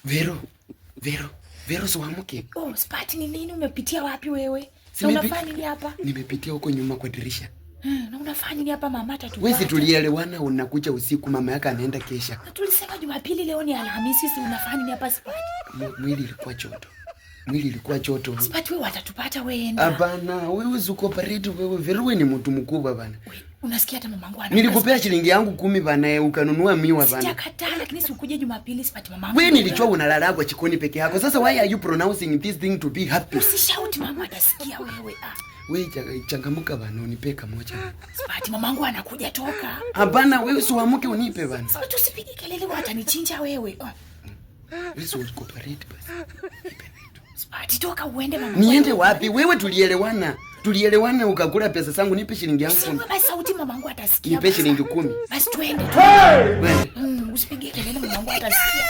Vero siwamuke. Oh, Spati ni nini umepitia wapi wewe? Na unafanya nini hapa? Nimepitia huko nyuma kwa dirisha. Na unafanya nini hapa mama atatupata? Wewe si tulielewana unakuja usiku mama yake anaenda kesha. Na tulisema Jumapili leo ni Alhamisi, si unafanya nini hapa Spati? Mwili ilikuwa choto. Spati wewe watatupata wewe. Hapana, wewe uko paredi wewe. Vero ni mtu mkubwa bana. Unasikia hata mamangu ana. Nilikupea shilingi yangu 10 bana ukanunua miwa bana. Sijakataa lakini si ukuje Jumapili Spati mamangu. Wewe nilijua unalala kwa chikoni peke yako. Sasa why are you pronouncing this thing to be happy? Usishout mama atasikia wewe. Wewe changamuka bana unipe kamoja. Spati mamangu anakuja toka. Hapana wewe siwamuke unipe bana. Spati usipige kelele watanichinja wewe. Wewe uko paredi basi. Spati toka uende mama. Niende wapi? Wewe tulielewana ukakula pesa zangu nipe shilingi yangu 10. Sema basi sauti mamangu atasikia. Nipe shilingi 10. Basi twende. Wewe Usipige kelele mamangu atasikia.